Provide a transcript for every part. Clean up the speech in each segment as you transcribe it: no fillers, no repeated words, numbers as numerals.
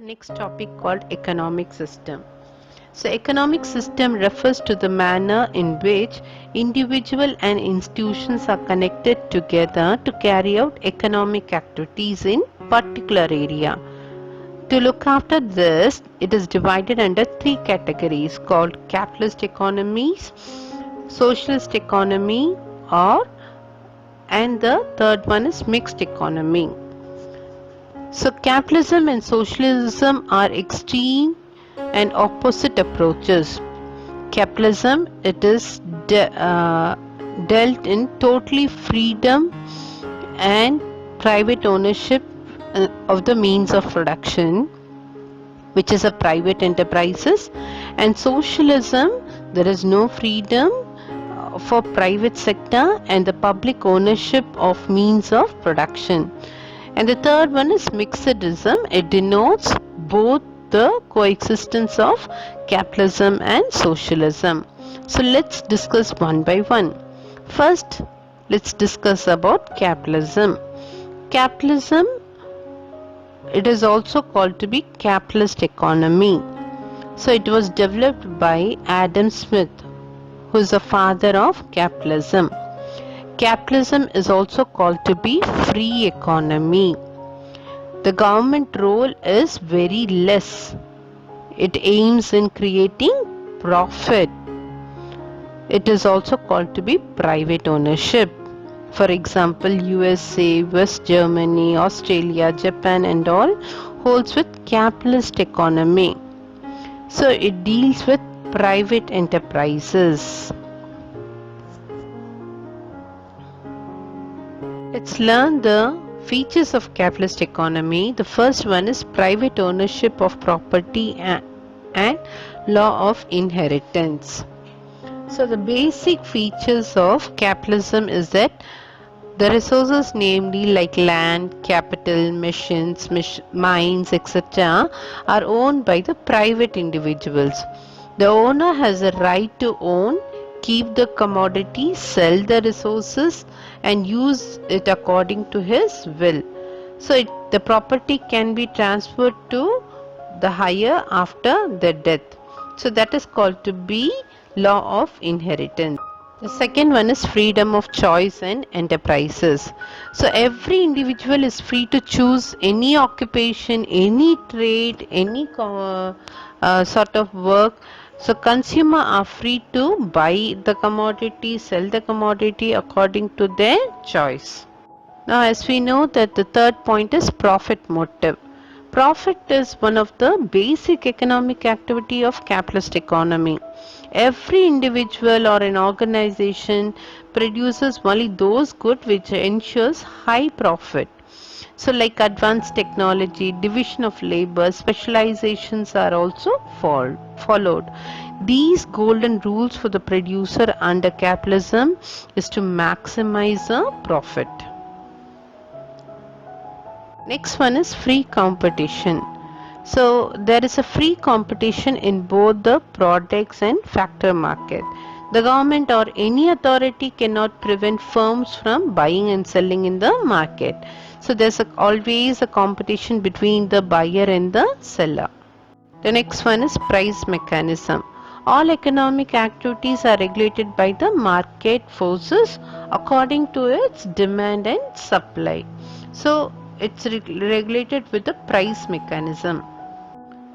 next topic called economic system. So economic system refers to the manner in which individual and institutions are connected together to carry out economic activities in particular area. To look after this, it is divided under three categories called capitalist economies, socialist economy, or and the third one is mixed economy. So capitalism and socialism are extreme and opposite approaches. Capitalism, it is dealt in totally freedom and private ownership of the means of production, which is a private enterprises, and socialism, there is no freedom for private sector and the public ownership of means of production. And the third one is mixedism. It denotes both the coexistence of capitalism and socialism. So let's discuss one by one. First, let's discuss about capitalism. Capitalism, it is also called to be capitalist economy. So it was developed by Adam Smith, who is the father of capitalism. Capitalism is also called to be free economy. The government role is very less. It aims in creating profit. It is also called to be private ownership. For example, USA, West Germany, Australia, Japan and all holds with capitalist economy. So it deals with private enterprises. Let's learn the features of capitalist economy. The first one is private ownership of property and law of inheritance. So the basic features of capitalism is that the resources, namely like land, capital, machines, mines, etc., are owned by the private individuals. The owner has a right to own, keep the commodity, sell the resources and use it according to his will. So the property can be transferred to the higher after their death. So that is called to be law of inheritance. The second one is freedom of choice and enterprises. So every individual is free to choose any occupation, any trade, any sort of work. So consumer are free to buy the commodity, sell the commodity according to their choice. Now as we know that the third point is profit motive. Profit is one of the basic economic activity of capitalist economy. Every individual or an organization produces only those goods which ensures high profit. So like advanced technology, division of labor, specializations are also followed. These golden rules for the producer under capitalism is to maximize the profit. Next one is free competition. So there is a free competition in both the products and factor market. The government or any authority cannot prevent firms from buying and selling in the market. So there's always a competition between the buyer and the seller. The next one is price mechanism. All economic activities are regulated by the market forces according to its demand and supply. So it's regulated with the price mechanism.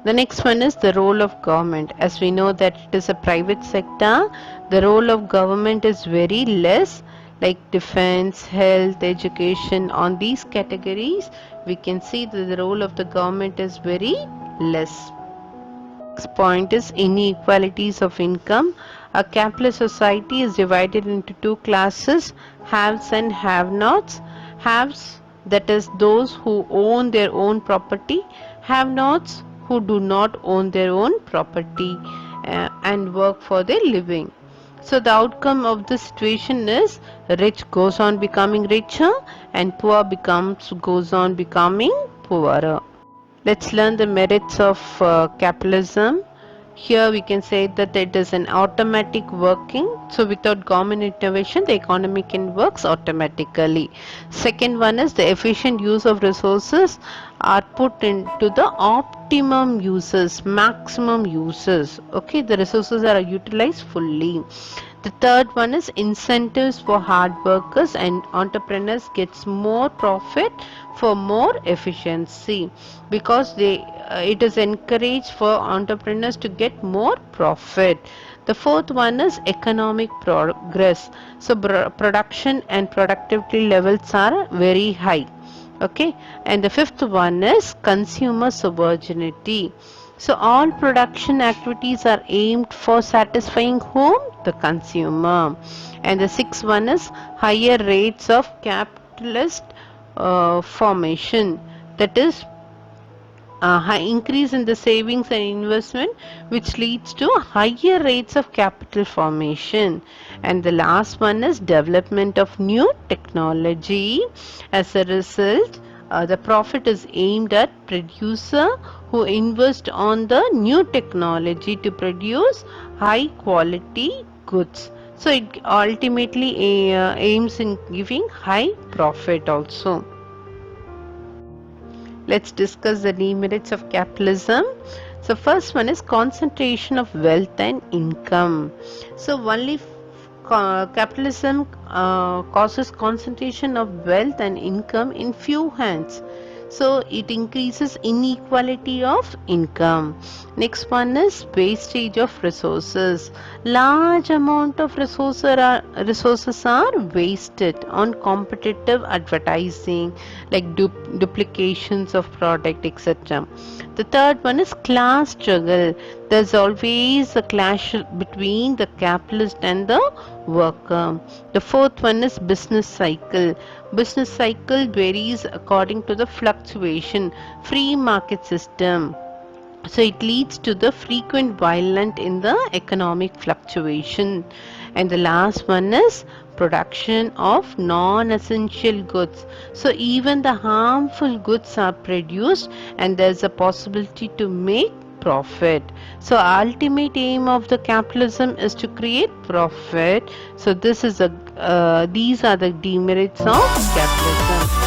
The next one is the role of government. As we know that it is a private sector, the role of government is very less, like defense, health, education. On these categories, we can see that the role of the government is very less. Next point is inequalities of income. A capitalist society is divided into two classes, haves and have-nots. Haves, that is those who own their own property. Have-nots, who do not own their own property and work for their living. So the outcome of this situation is rich goes on becoming richer and poor goes on becoming poorer. Let's learn the merits of capitalism. Here we can say that it is an automatic working. So without government intervention, the economy can work automatically. Second one is the efficient use of resources. are put into the optimum uses, maximum uses. Okay, the resources are utilized fully. The third one is incentives for hard workers and entrepreneurs gets more profit for more efficiency, because it is encouraged for entrepreneurs to get more profit. The fourth one is economic progress. So production and productivity levels are very high. Okay, and the fifth one is consumer sovereignty. So all production activities are aimed for satisfying whom? The consumer. And the sixth one is higher rates of capitalist formation, that is high increase in the savings and investment, which leads to higher rates of capital formation. And the last one is development of new technology. As a result, the profit is aimed at producer who invest on the new technology to produce high quality goods. So it ultimately aims in giving high profit also. Let's discuss the demerits of capitalism. So first one is concentration of wealth and income. So only capitalism causes concentration of wealth and income in few hands. So it increases inequality of income. Next one is wastage of resources. Large amount of resources are wasted on competitive advertising, like duplications of product, etc. The third one is class struggle. There's always a clash between the capitalist and the worker. The fourth one is business cycle. Business cycle varies according to the fluctuation. Free market system. So it leads to the frequent violence in the economic fluctuation. And the last one is production of non-essential goods. So even the harmful goods are produced and there's a possibility to make profit. So ultimate aim of the capitalism is to create profit. So these are the demerits of capitalism.